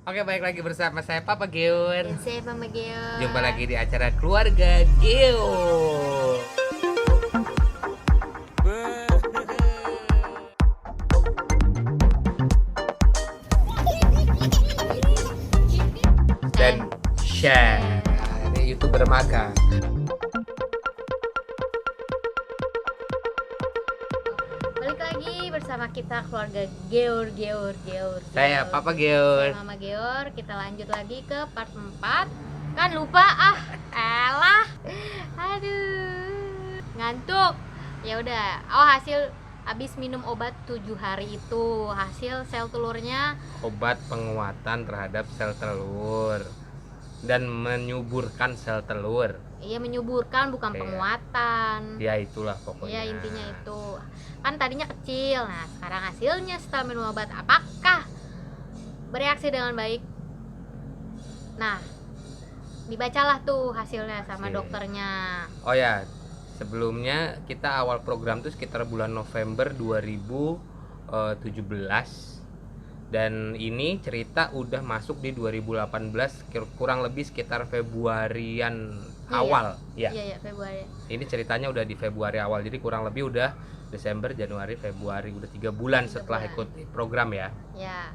Oke, balik lagi bersama saya Papa Geor. Dan saya Mama Geo. Jumpa lagi di acara Keluarga Geo. Dan share. Ini YouTuber magang. Balik lagi bersama kita keluarga Geor. Saya Papa Geor. Saya Mama Geor. Kita lanjut lagi ke part 4. Kan lupa elah. Aduh. Ngantuk. Ya udah. Hasil habis minum obat 7 hari itu, hasil sel telurnya Obat penguatan terhadap sel telur dan menyuburkan sel telur. iya menyuburkan bukan Iya. penguatan. Ya itulah pokoknya. Ya intinya itu. Kan tadinya kecil. Nah, sekarang hasilnya setelah minum obat apakah bereaksi dengan baik? Nah, dibacalah tuh hasilnya sama Oke. dokternya. Oh ya, sebelumnya kita awal program tuh sekitar bulan November 2017 dan ini cerita udah masuk di 2018 kurang lebih sekitar Februarian Iya, awal ya. Iya, Februari. Ini ceritanya udah di Februari awal, jadi kurang lebih udah Desember, Januari, Februari, udah 3 bulan 3 setelah bulan. ikut program ya. Ya.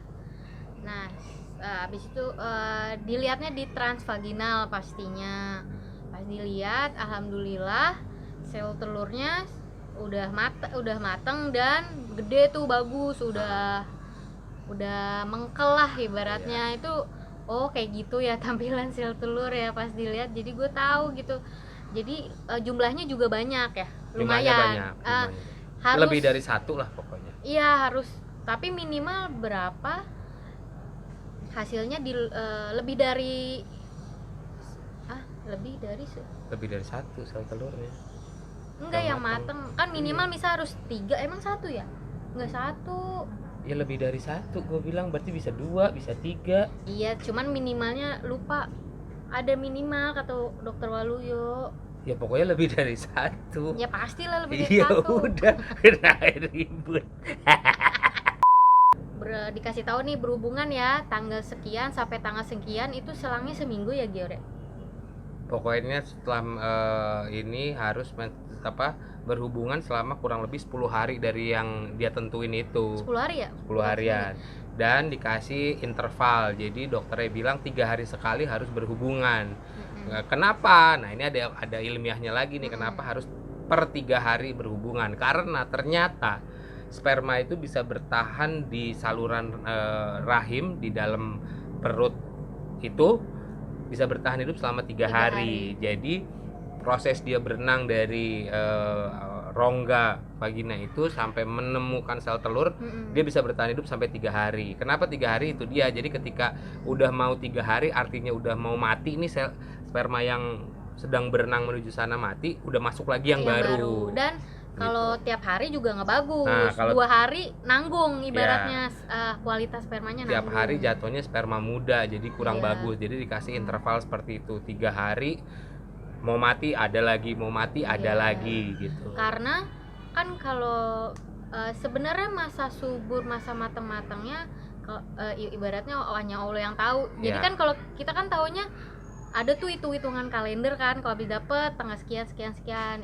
Nah, habis itu dilihatnya di transvaginal pastinya. Pas dilihat, alhamdulillah sel telurnya udah mateng dan gede tuh, bagus, udah mengkel lah ibaratnya. Itu kayak gitu ya tampilan sel telur ya pas dilihat. Jadi gue tahu gitu. Jadi jumlahnya juga banyak ya, Jumlahnya lumayan. banyak, jumlahnya. Harus Lebih dari satu lah pokoknya. iya harus, tapi minimal berapa hasilnya lebih dari Lebih dari satu sel telurnya. enggak Yang yang mateng kan minimal misal harus 3, emang satu ya? Enggak satu. Ya lebih dari satu, gue bilang berarti bisa 2, bisa 3. Iya, cuman minimalnya lupa. Ada minimal kata dokter Waluyo. Ya pokoknya lebih dari satu. Ya pastilah lebih dari Iya satu. udah, kena ribut. Dikasih tahu nih berhubungan ya tanggal sekian sampai tanggal sekian, itu selangnya seminggu ya Giore. Pokoknya setelah ini harus berhubungan selama kurang lebih 10 hari dari yang dia tentuin itu. 10 hari ya? 10 harian. Dan dikasih interval. Jadi dokternya bilang 3 hari sekali harus berhubungan. Kenapa? Nah, ini ada ilmiahnya lagi nih, kenapa harus per 3 hari berhubungan. Karena ternyata sperma itu bisa bertahan di saluran rahim di dalam perut itu bisa bertahan hidup selama 3 hari. Jadi proses dia berenang dari rongga vagina itu sampai menemukan sel telur, dia bisa bertahan hidup sampai 3 hari. Kenapa 3 hari? Itu dia. Jadi ketika udah mau 3 hari artinya udah mau mati nih, sel sperma yang sedang berenang menuju sana mati, udah masuk lagi yang baru. Dan kalau tiap hari juga nggak bagus. Nah, kalau 2 hari nanggung ibaratnya, kualitas spermanya tiap nanggung. hari jatuhnya sperma muda, jadi kurang Iya. bagus. Jadi dikasih interval seperti itu 3 hari, mau mati ada lagi, mau mati ada Iya. lagi gitu. Karena kan kalau sebenarnya masa subur, masa matang-matangnya ibaratnya hanya Allah yang tahu. Jadi Iya. kan kalau kita kan taunya ada tuh hitungan kalender kan, kalau habis dapet tanggal sekian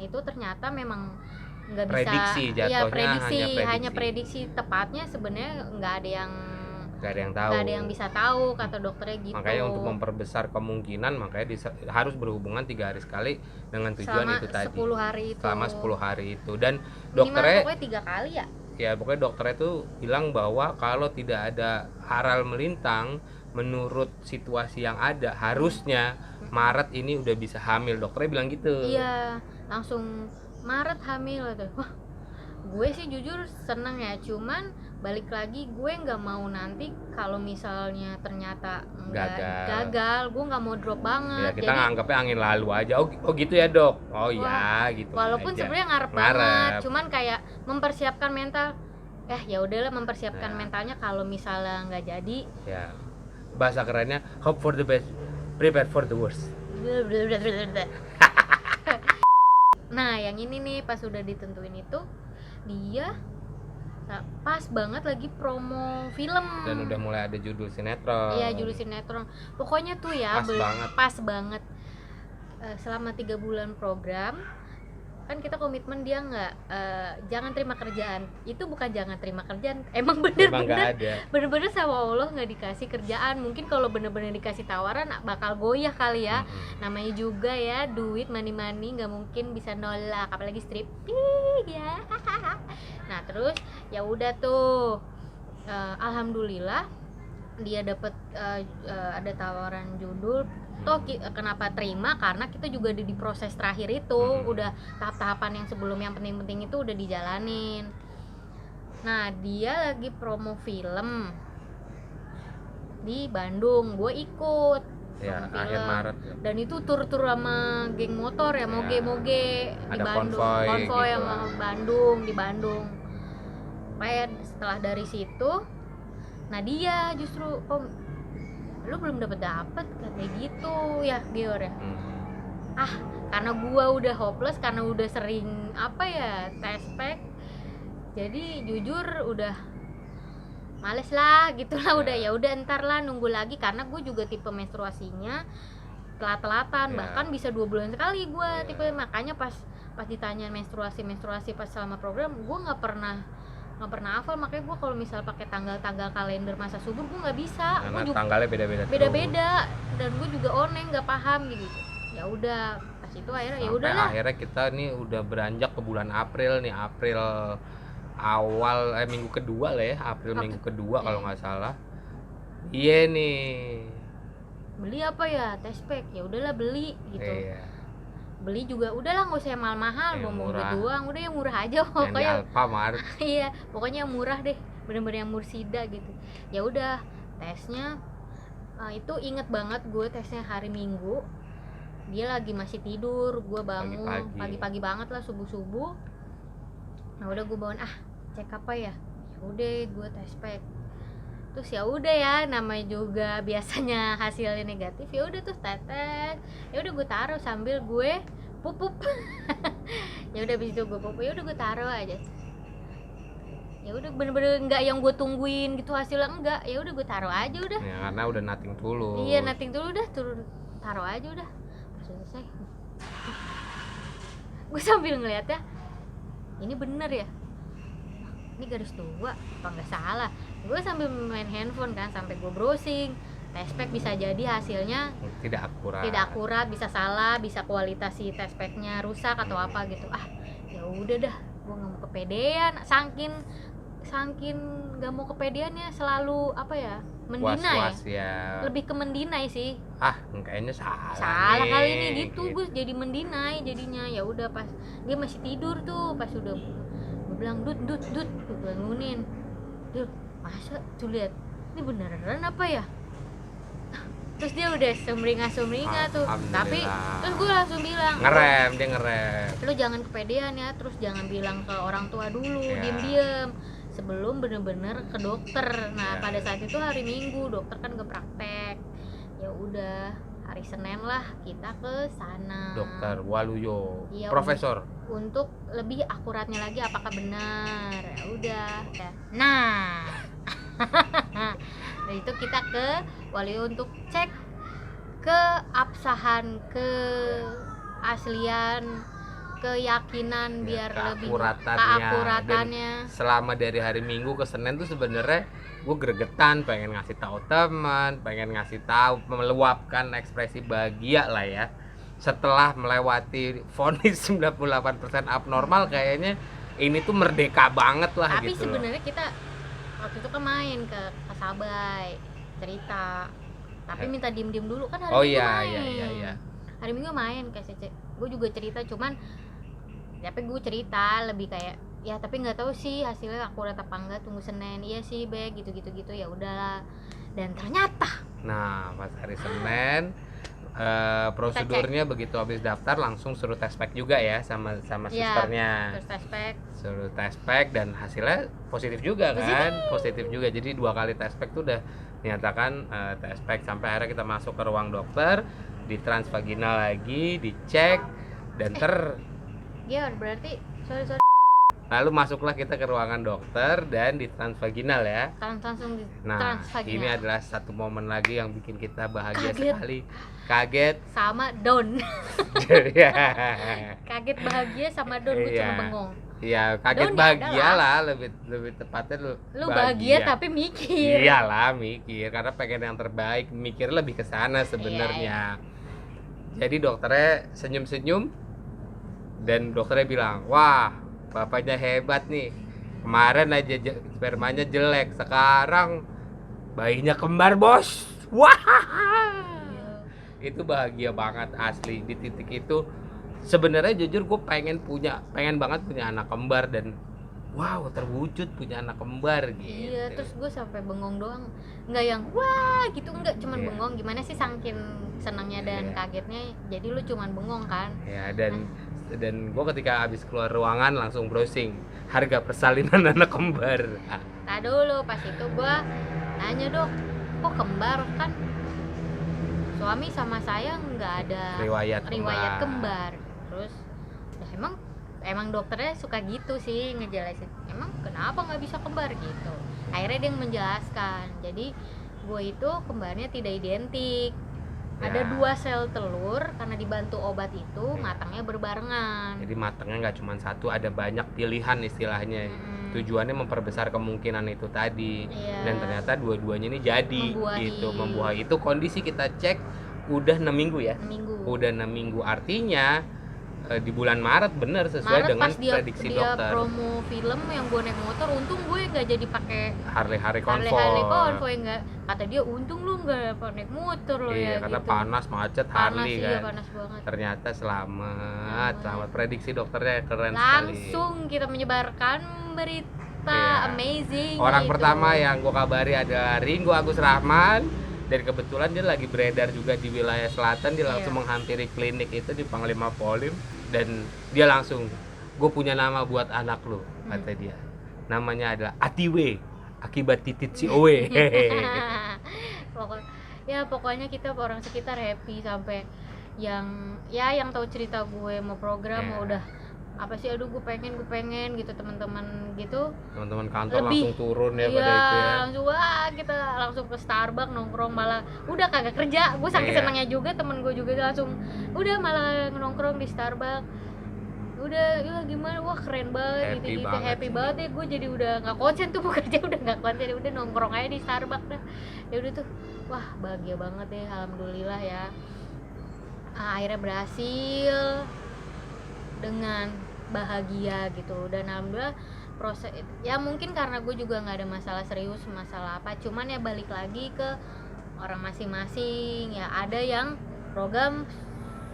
itu ternyata memang nggak bisa. Prediksi jatuhnya, Iya, prediksi, hanya hanya prediksi tepatnya sebenarnya nggak ada yang tahu. nggak ada yang bisa tahu, kata dokternya gitu. Makanya untuk memperbesar kemungkinan, makanya harus berhubungan 3 hari sekali dengan tujuan selama itu tadi. 10 hari itu. Selama 10 hari itu. Dan Minimal dokternya pokoknya 3 kali ya. ya pokoknya dokternya itu bilang bahwa kalau tidak ada aral melintang menurut situasi yang ada, harusnya Maret ini udah bisa hamil. Dokternya bilang gitu. Iya, langsung Maret hamil tuh. Wah, gue sih jujur seneng ya, cuman balik lagi gue nggak mau nanti kalau misalnya ternyata gagal, gue nggak mau drop Ya, banget. kita Jadi nganggapnya angin lalu aja. Oh gitu ya dok. Oh iya gitu. walaupun aja. sebenarnya ngarep banget, cuman kayak mempersiapkan mental. Ya udahlah, mempersiapkan mentalnya kalau misalnya nggak jadi. Ya, bahasa kerennya hope for the best, prepare for the worst. Nah, yang ini nih pas udah ditentuin itu, dia pas banget lagi promo film dan udah mulai ada judul sinetron. Iya, judul sinetron. Pokoknya tuh ya pas banget. Selama 3 bulan program kan kita komitmen dia nggak jangan terima kerjaan. Itu bukan jangan terima kerjaan, emang bener-bener sama Allah nggak dikasih kerjaan. Mungkin kalau bener-bener dikasih tawaran bakal goyah kali ya. Namanya juga ya duit, money nggak mungkin bisa nolak, apalagi striptease ya. Nah terus ya udah tuh, alhamdulillah dia dapat ada tawaran judul. Toh kenapa terima, karena kita juga ada di proses terakhir itu, udah tahap-tahapan yang sebelum yang penting-penting itu udah dijalanin. Nah dia lagi promo film di Bandung, gue ikut ya, akhir Maret dan itu tur sama geng motor ya, moge di Bandung, konvoy gitu sama Bandung, di Bandung. Kayak setelah dari situ, nah dia justru lu belum dapat kayak gitu ya Gior ya. Karena gua udah hopeless, karena udah sering tespek, jadi jujur udah males lah gitulah. Udah ya udah entar lah, nunggu lagi, karena gue juga tipe menstruasinya telat-telatan, bahkan bisa 2 bulan sekali gue tipe. Makanya pas ditanya menstruasi pas selama program, gue nggak pernah hafal. Makanya gue kalau misal pakai tanggal kalender masa subur gue nggak bisa, karena tanggalnya beda-beda dan gue juga oneng nggak paham gitu. Ya udah pas itu akhirnya kita nih udah beranjak ke bulan April nih, April awal minggu kedua lah ya, minggu kedua kalau nggak salah. Iya nih, beli apa ya, tespek, ya udahlah beli gitu. Beli juga udahlah nggak usah yang mahal-mahal, mau doang, udah yang murah aja pokoknya. Alfamart. Iya, pokoknya yang murah deh, bener-bener yang Mursida gitu. Ya udah, tesnya itu inget banget gue, tesnya hari Minggu. Dia lagi masih tidur, gue bangun pagi-pagi banget lah, subuh-subuh. Nah udah gue bangun, cek apa ya? Ya udah gue tespek. Terus ya udah ya, namanya juga biasanya hasilnya negatif, ya udah tuh tetes. Ya udah gue taruh sambil gue pupup. Ya udah habis itu gue pupup, ya udah gue taruh aja. Ya udah bener-bener enggak yang gue tungguin gitu hasilnya, enggak. Ya udah gue taruh aja udah. Ya karena udah nothing tulus. Iya, nothing tulus udah, turun taruh aja udah. Pas selesai. Gue sambil ngeliatnya, ini bener ya? Ini garis 2 apa nggak salah? Gue sambil main handphone kan, sampai gue browsing. Tespek bisa jadi hasilnya tidak akurat, bisa salah, bisa kualitas si tespeknya rusak atau apa gitu. Ya udah dah, gue nggak mau kepedean. Sangkin nggak mau kepedeannya, selalu mendinai. Ya. Lebih ke mendinai sih. Kayaknya salah nih, kali ini gitu. Gue jadi mendinai jadinya. Ya udah pas dia masih tidur tuh, pas udah gue bilang dut gue bangunin. Duh, masa tuh lihat ini beneran apa ya? Terus dia udah sumringah tuh. Tapi terus gue langsung bilang, dia ngerem. Lu jangan kepedean ya, terus jangan bilang ke orang tua dulu, diem sebelum bener-bener ke dokter. Nah pada saat itu hari Minggu, dokter kan gak praktek. Ya udah hari Senin lah kita ke sana. Dokter Waluyo, profesor. Untuk lebih akuratnya lagi apakah benar. Ya udah. Nah. Dari itu kita ke Waluyo untuk cek keabsahan, keaslian, keyakinan, biar lebih keakuratannya. Selama dari hari Minggu ke Senin tuh sebenarnya gue gregetan, pengen ngasih tahu teman, pengen ngasih tahu, meluapkan ekspresi bahagia lah ya. Setelah melewati vonis 98% abnormal, kayaknya ini tuh merdeka banget lah. Tapi gitu. Tapi sebenarnya kita waktu itu kan main ke Sabay, cerita. Tapi minta diem dulu kan hari Minggu main. Iya. Hari Minggu main kayak gue juga cerita, cuman tapi gue cerita lebih kayak ya, tapi nggak tahu sih hasilnya akurat apa enggak, tunggu Senin. Iya sih Bek, gitu ya udahlah. Dan ternyata pas hari Senin prosedurnya begitu habis daftar langsung suruh tespek juga ya sama susternya. Suruh tespek dan hasilnya positif juga kan? Positif juga. Jadi 2 kali tespek tuh udah dinyatakan tespek, sampai akhirnya kita masuk ke ruang dokter, di transvaginal lagi, dicek dan berarti sorry Lalu masuklah kita ke ruangan dokter dan di transvaginal ya. Langsung di Nah, transvaginal. ini adalah satu momen lagi yang bikin kita bahagia Kaget. sekali. Kaget. Sama down. Ya. Kaget bahagia sama down, gue Iya. cuma bengong. Ya, kaget Daun bahagia ya lah, lebih tepatnya Lu bahagia tapi mikir. Iyalah, mikir karena pengen yang terbaik, mikir lebih ke sana sebenarnya. Jadi dokternya senyum-senyum dan dokternya bilang, "Wah, bapaknya hebat nih. Kemarin aja spermanya jelek, sekarang bayinya kembar, Bos." Wah. Itu bahagia banget asli. Di titik itu sebenarnya jujur gue pengen banget punya anak kembar dan wow, terwujud punya anak kembar gitu. Iya, terus gue sampai bengong doang, nggak yang wah gitu, nggak, cuman Iya. bengong. Gimana sih saking senangnya dan Iya. kagetnya, jadi lu cuman bengong kan. Ya, dan gue ketika habis keluar ruangan langsung browsing harga persalinan anak kembar. Nah dulu pas itu gue nanya, "Dok, kok kembar kan suami sama saya nggak ada Riwayat kembar." Terus ya emang dokternya suka gitu sih ngejelasin, emang kenapa nggak bisa kembar gitu. Akhirnya dia menjelaskan, jadi gue itu kembarnya tidak identik. Ada Ya. 2 sel telur, karena dibantu obat itu Ya. matangnya berbarengan. Jadi matangnya nggak cuma satu, ada banyak pilihan istilahnya. Tujuannya memperbesar kemungkinan itu tadi. Iya. Dan ternyata dua-duanya ini jadi Membuahi. gitu, membuahi. Itu kondisi kita cek udah 6 minggu ya. 6 minggu. Udah 6 minggu artinya di bulan Maret bener sesuai Maret dengan pas dia prediksi dia dokter. promo film yang gue naik motor, untung gue nggak jadi pakai Harley Harley Convoy. Convoy, nggak, kata dia untung lu nggak naik motor lo Iya, ya karena gitu. panas macet Panas, Harley iya, kan. panas banget. Ternyata selamat. Selamat. Selamat prediksi dokternya keren sekali. Langsung kita menyebarkan berita Iya. amazing. Orang gitu. pertama yang gue kabari adalah Ringo Agus Rahman, dan kebetulan dia lagi beredar juga di wilayah selatan. Dia langsung Iya. menghampiri klinik itu di Panglima Polim dan dia langsung, "Gue punya nama buat anak lu," kata dia. Namanya adalah Atiwe, akibat titit si Owe. Pokoknya kita orang sekitar happy, sampai yang tahu cerita gue mau program Iya. mau udah apa sih, aduh gue pengen gitu, teman-teman gitu Teman-teman kantor Lebih. langsung turun ya pada iya, itu ya. langsung wah, kita langsung ke Starbucks nongkrong, malah udah kagak kerja. Gue saking Iya. senangnya juga, temen gue juga langsung udah malah nongkrong di Starbucks. Udah, ya gimana, wah keren banget Happy gitu, banget happy sih. banget ya. Gue jadi udah nggak konsen tuh, bekerja udah nggak konsen, udah nongkrong aja di Starbucks dah. Ya udah tuh, wah bahagia banget ya, alhamdulillah ya. Akhirnya berhasil dengan bahagia gitu, dan alhamdulillah proses ya, mungkin karena gue juga nggak ada masalah serius, masalah apa, cuman ya balik lagi ke orang masing-masing ya. Ada yang program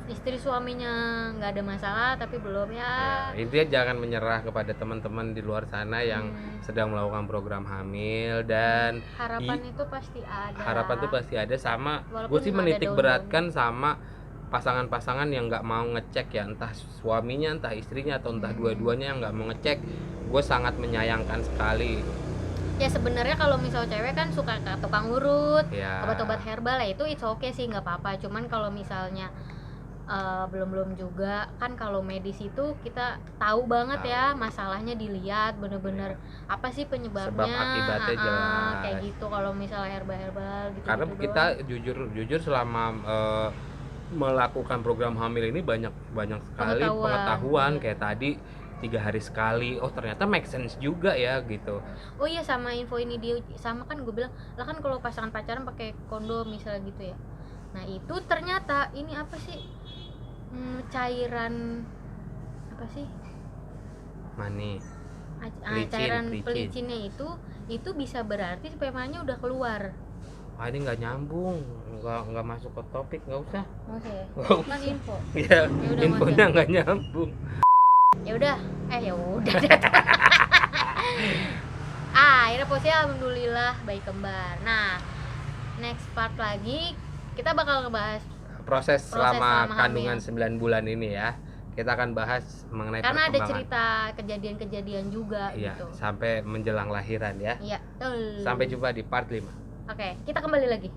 istri suaminya nggak ada masalah tapi belum ya. Ya, intinya jangan menyerah kepada teman-teman di luar sana yang sedang melakukan program hamil, dan Harapan itu pasti ada. harapan tuh pasti ada. Sama Walaupun gue sih ada menitik daun-daun. beratkan sama pasangan-pasangan yang nggak mau ngecek ya, entah suaminya entah istrinya atau entah dua-duanya yang nggak mau ngecek. Gue sangat menyayangkan sekali Ya sebenarnya kalau misal cewek kan suka ke tukang urut, ya. obat-obat herbal ya, itu it's okay sih, nggak apa-apa. Cuman kalau misalnya belum juga kan, kalau medis itu kita tahu banget Tahu. ya, masalahnya dilihat bener-bener apa sih penyebabnya, Sebab akibatnya jelas. kayak gitu. Kalau misalnya herbal gitu, Karena kita jujur selama melakukan program hamil ini banyak sekali pengetahuan. Iya. Kayak tadi 3 hari sekali, oh ternyata make sense juga ya gitu. Oh iya, sama info ini dia sama kan, gue bilang lah kan kalau pasangan pacaran pakai kondom misalnya gitu ya. Nah itu ternyata ini apa sih, cairan apa sih, Mani. cairan Pelicin. pelicinnya itu bisa berarti spermanya udah keluar. Ah, ini nggak nyambung, nggak masuk ke topik, nggak usah. Oke. Nggak Kan usah. info. Ya, udah, infonya nggak nyambung. Ya udah, ya udah. Akhirnya posnya alhamdulillah bayi kembar. Nah, next part lagi kita bakal ngebahas Proses selama selama kandungan hamil. 9 bulan ini ya. Kita akan bahas mengenai karena ada perkembangan. cerita kejadian-kejadian juga Iya, gitu. sampai menjelang lahiran ya. Iya, betul. Sampai jumpa di part 5. Oke, kita kembali lagi.